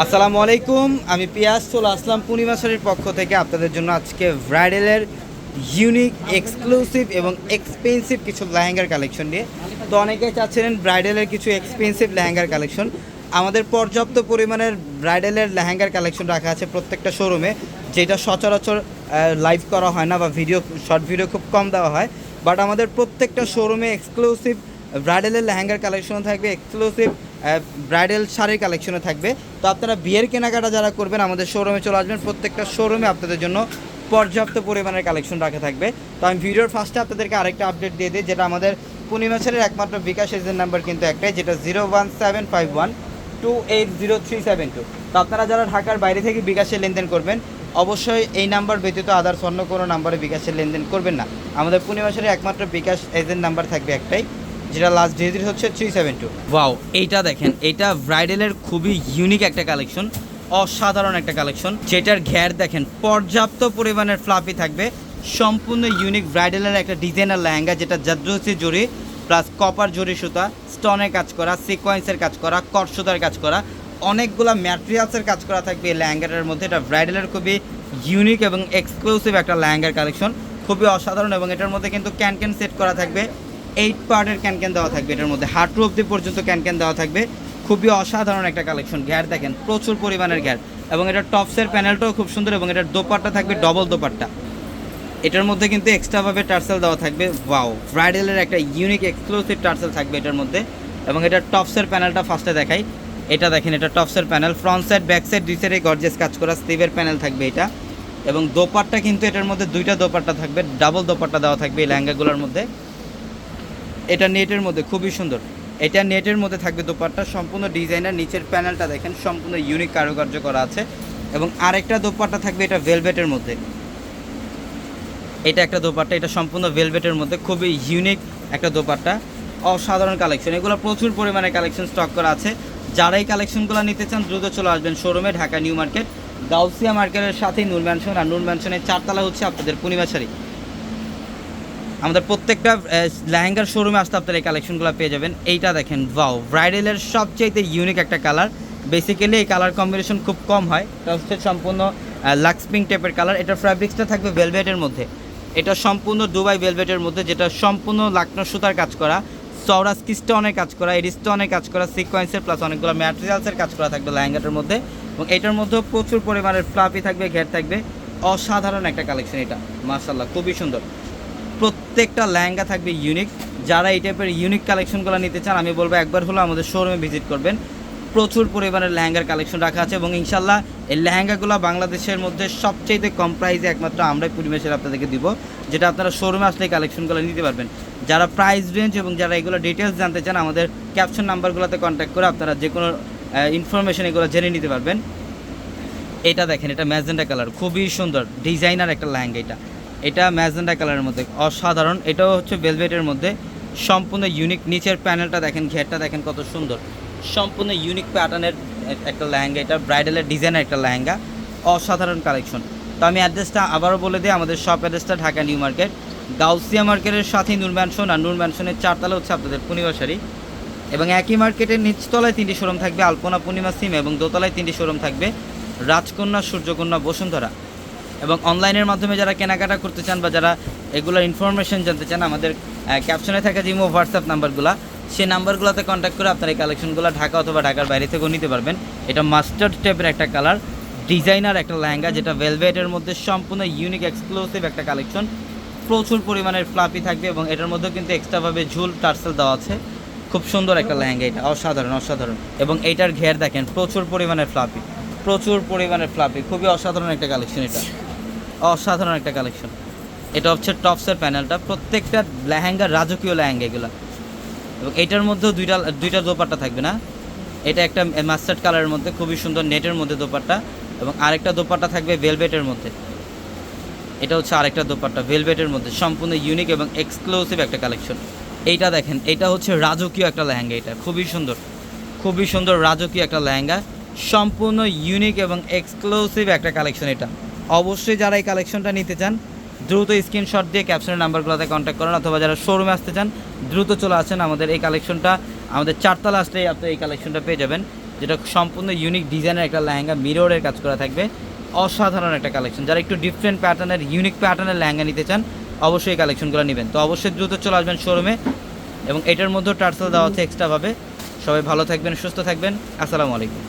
আসসালামু আলাইকুম, আমি পিয়াস চলে আসলাম পূর্ণিমা শাড়ির পক্ষ থেকে আপনাদের জন্য আজকে ব্রাইডালের ইউনিক এক্সক্লুসিভ এবং এক্সপেন্সিভ কিছু লেহেঙ্গার কালেকশন নিয়ে। তো অনেকেই চাচ্ছিলেন ব্রাইডালের কিছু এক্সপেন্সিভ লেহেঙ্গার কালেকশন। আমাদের পর্যাপ্ত পরিমাণের ব্রাইডালের লেহেঙ্গার কালেকশন রাখা আছে প্রত্যেকটা শোরুমে, যেটা সচরাচর লাইভ করা হয় না বা শর্ট ভিডিও খুব কম দেওয়া হয়। বাট আমাদের প্রত্যেকটা শোরুমে এক্সক্লুসিভ ব্রাইডালের লেহেঙ্গার কালেকশনও থাকবে, এক্সক্লুসিভ ব্রাইডাল শাড়ির কালেকশনও থাকবে। তো আপনারা বিয়ের কেনাকাটা যারা করবেন আমাদের শোরুমে চলে আসবেন, প্রত্যেকটা শোরুমে আপনাদের জন্য পর্যাপ্ত পরিমাণের কালেকশন রাখা থাকবে। তো আমি ভিডিওর ফার্স্টে আপনাদেরকে আরেকটা আপডেট দিয়ে দিই, যেটা আমাদের পূর্ণিমা শাড়ির একমাত্র বিকাশ এজেন্ট নাম্বার কিন্তু একটাই, যেটা 01751280372। তো আপনারা যারা ঢাকার বাইরে থেকে বিকাশে লেনদেন করবেন অবশ্যই এই নাম্বার ব্যতীত আদার্স অন্য কোনো নাম্বারে বিকাশের লেনদেন করবেন না। আমাদের পূর্ণিমা শাড়ির একমাত্র বিকাশ এজেন্ট নাম্বার থাকবে একটাই, যেটা লাস্ট ডিজিট হচ্ছে 372। ওয়াও, এইটা দেখেন, এটা ব্রাইডালের খুবই ইউনিক একটা কালেকশন, অসাধারণ একটা কালেকশন, যেটার ঘের দেখেন পর্যাপ্ত পরিমাণের ফ্লাফি থাকবে। সম্পূর্ণ ইউনিক ব্রাইডালের একটা ডিজাইনার লেহেঙ্গা, যেটা জাদ্রসি জরি প্লাস কপার জরি সুতা, স্টোনের কাজ করা, সিকোয়েন্সের কাজ করা, কট সুতার কাজ করা, অনেকগুলা ম্যাটেরিয়ালসের কাজ করা থাকবে এই লেহেঙ্গাটার মধ্যে। এটা ব্রাইডালের খুবই ইউনিক এবং এক্সক্লুসিভ একটা লেহেঙ্গার কালেকশন, খুবই অসাধারণ। এবং এটার মধ্যে কিন্তু ক্যান সেট করা থাকবে, 8 পার্টের ক্যান দেওয়া থাকবে, এটার মধ্যে হাঁটু অব্দি পর্যন্ত ক্যান দেওয়া থাকবে। খুবই অসাধারণ একটা কালেকশন। গ্যার দেখেন প্রচুর পরিমাণের গ্যার, এবং এটার টপসের প্যানেলটাও খুব সুন্দর, এবং এটার দোপাট্টা থাকবে ডবল দোপাট্টা। এটার মধ্যে কিন্তু এক্সট্রাভাবে টার্সেল দেওয়া থাকবে। ওয়াও, ব্রাইডালের একটা ইউনিক এক্সক্লুসিভ টার্সেল থাকবে এটার মধ্যে। এবং এটার টপসের প্যানেলটা ফার্স্টে দেখাই, এটা দেখেন, এটা টপসের panel, front side back side দুই সাইডে গর্জিয়াস কাজ করা স্লিভের প্যানেল থাকবে এটা। এবং দোপাট্টা কিন্তু এটার মধ্যে দুইটা দোপাট্টা থাকবে, ডাবল দোপাট্টা দেওয়া থাকবে এই লেহেঙ্গাগুলোর মধ্যে। এটা নেটের মধ্যে খুবই সুন্দর, এটা নেটের মধ্যে থাকবে দোপাট্টা, সম্পূর্ণ ডিজাইনার। নিচের প্যানেলটা দেখেন সম্পূর্ণ ইউনিক কারুকার্য করা আছে। এবং আরেকটা দোপাট্টা থাকবে এটা ভেলভেটের মধ্যে, এটা একটা দোপাট্টা, এটা সম্পূর্ণ ভেলভেটের মধ্যে, খুবই ইউনিক একটা দোপাট্টা, অসাধারণ কালেকশন। এগুলো প্রচুর পরিমাণে কালেকশন স্টক করা আছে। যারা এই কালেকশনগুলো নিতে চান দ্রুত চলে আসবেন শোরুমে, ঢাকা নিউ মার্কেট, গাউসিয়া মার্কেটের সাথেই নূর ম্যানশন, আর নূর ম্যানশনের 4তলা হচ্ছে আপনাদের পূর্ণিমা শাড়ি। আমাদের প্রত্যেকটা লেহেঙ্গার শোরুমে আসতে আপনারা এই কালেকশনগুলো পেয়ে যাবেন। এইটা দেখেন, ওয়াও, ব্রাইডালের সবচাইতে ইউনিক একটা কালার। বেসিক্যালি এই কালার কম্বিনেশন খুব কম হয়, এটা হচ্ছে সম্পূর্ণ লাক্স পিঙ্ক টাইপের কালার। এটার ফ্যাব্রিক্সটা থাকবে ভেলভেটের মধ্যে, এটা সম্পূর্ণ দুবাই ভেলভেটের মধ্যে, যেটা সম্পূর্ণ লাকনো সুতার কাজ করা, সৌরাস্কি স্টোনের কাজ করা, এডি স্টোনের কাজ করা, সিকোয়েন্সের প্লাস অনেকগুলো ম্যাটেরিয়ালসের কাজ করা থাকবে লেহেঙ্গাটার মধ্যে। এবং এটার মধ্যেও প্রচুর পরিমাণের ফ্লাফি থাকবে, ঘের থাকবে, অসাধারণ একটা কালেকশন এটা, মাশাআল্লাহ খুবই সুন্দর। প্রত্যেকটা লেহেঙ্গা থাকবে ইউনিক। যারা এই টাইপের ইউনিক কালেকশনগুলো নিতে চান আমি বলবো একবার হলো আমাদের শোরুমে ভিজিট করবেন। প্রচুর পরিমাণের লেহেঙ্গার কালেকশন রাখা আছে, এবং ইনশাল্লাহ এই লেহেঙ্গাগুলো বাংলাদেশের মধ্যে সবচেয়ে কম প্রাইসে একমাত্র আমরাই পরিবেশের আপনাদেরকে দিব, যেটা আপনারা শোরুমে আসলে এই কালেকশনগুলো নিতে পারবেন। যারা প্রাইস রেঞ্জ এবং যারা এগুলো ডিটেলস জানতে চান আমাদের ক্যাপশন নাম্বারগুলোতে কন্ট্যাক্ট করে আপনারা যে কোনো ইনফরমেশন এগুলো জেনে নিতে পারবেন। এটা দেখেন, এটা ম্যাজেন্ডা কালার, খুবই সুন্দর ডিজাইনার একটা লেহেঙ্গা। এটা ম্যাজেন্ডা কালারের মধ্যে অসাধারণ, এটাও হচ্ছে ভেলভেটের মধ্যে, সম্পূর্ণ ইউনিক। নিচের প্যানেলটা দেখেন, ঘেরটা দেখেন কত সুন্দর, সম্পূর্ণ ইউনিক প্যাটার্নের একটা লেহেঙ্গা। এটা ব্রাইডালের ডিজাইনের একটা লেহেঙ্গা, অসাধারণ কালেকশন। তো আমি অ্যাড্রেসটা আবারও বলে দিই, আমাদের শপ অ্যাড্রেসটা ঢাকা নিউ মার্কেট, গাউসিয়া মার্কেটের সাথেই নূর ম্যানশন, আর নূর ম্যানশনের 4তলা হচ্ছে আপনাদের পূর্ণিমা শাড়ি। এবং একই মার্কেটের নিচতলায় 3টি শোরুম থাকবে, আলপনা পূর্ণিমা সিম, এবং দোতলায় 3টি শোরুম থাকবে, রাজকন্যা, সূর্যকন্যা, বসুন্ধরা। এবং অনলাইনের মাধ্যমে যারা কেনাকাটা করতে চান বা যারা এগুলোর ইনফরমেশন জানতে চান আমাদের ক্যাপশনে থাকা যে হোয়াটসঅ্যাপ নাম্বারগুলো, সেই নাম্বারগুলোতে কন্ট্যাক্ট করে আপনারা এই কালেকশনগুলো ঢাকা অথবা ঢাকার বাইরে থেকেও নিতে পারবেন। এটা মাস্টার্ড টাইপের একটা কালার, ডিজাইনার একটা লেহেঙ্গা, যেটা ভেলভেটের মধ্যে সম্পূর্ণ ইউনিক এক্সক্লুসিভ একটা কালেকশন। প্রচুর পরিমাণের ফ্লাফি থাকবে, এবং এটার মধ্যে কিন্তু এক্সট্রাভাবে ঝুল টার্সেল দেওয়া আছে। খুব সুন্দর একটা লেহেঙ্গা, এটা অসাধারণ অসাধারণ। এবং এইটার ঘের দেখেন প্রচুর পরিমাণের ফ্লাফি, প্রচুর পরিমাণের ফ্লাফি, খুবই অসাধারণ একটা কালেকশন, এটা অসাধারণ একটা কালেকশন। এটা হচ্ছে টপসের প্যানেলটা, প্রত্যেকটা লেহেঙ্গা রাজকীয় লেহেঙ্গা এগুলো। এবং এটার মধ্যেও দুইটা দোপাট্টা থাকবে না, এটা একটা মাস্টার্ড কালারের মধ্যে খুবই সুন্দর নেটের মধ্যে দোপাট্টা, এবং আরেকটা দোপাট্টা থাকবে ভেলভেটের মধ্যে। এটা হচ্ছে আরেকটা দোপাট্টা ভেলভেটের মধ্যে, সম্পূর্ণ ইউনিক এবং এক্সক্লুসিভ একটা কালেকশন। এইটা দেখেন, এটা হচ্ছে রাজকীয় একটা লেহেঙ্গা, এটা খুবই সুন্দর, খুবই সুন্দর রাজকীয় একটা লেহেঙ্গা, সম্পূর্ণ ইউনিক এবং এক্সক্লুসিভ একটা কালেকশন। এটা অবশ্যই যারা এই কালেকশনটা নিতে চান দ্রুত স্ক্রিনশট দিয়ে ক্যাপশনের নাম্বারগুলোতে কন্ট্যাক্ট করেন, অথবা যারা শোরুমে আসতে চান দ্রুত চলে আসেন। আমাদের এই কালেকশনটা আমাদের 4তলা আসলেই আপনি এই কালেকশনটা পেয়ে যাবেন। যেটা সম্পূর্ণ ইউনিক ডিজাইনের একটা লেহেঙ্গা, মিররের কাজ করা থাকবে, অসাধারণ একটা কালেকশন। যারা একটু ডিফারেন্ট প্যাটার্নের, ইউনিক প্যাটার্নের লেহেঙ্গা নিতে চান অবশ্যই এই কালেকশনগুলো নেবেন। তো অবশ্যই দ্রুত চলে আসবেন শোরুমে, এবং এটার মধ্যেও টার্সেল দেওয়া হচ্ছে এক্সট্রাভাবে। সবাই ভালো থাকবেন, সুস্থ থাকবেন, আসসালামু আলাইকুম।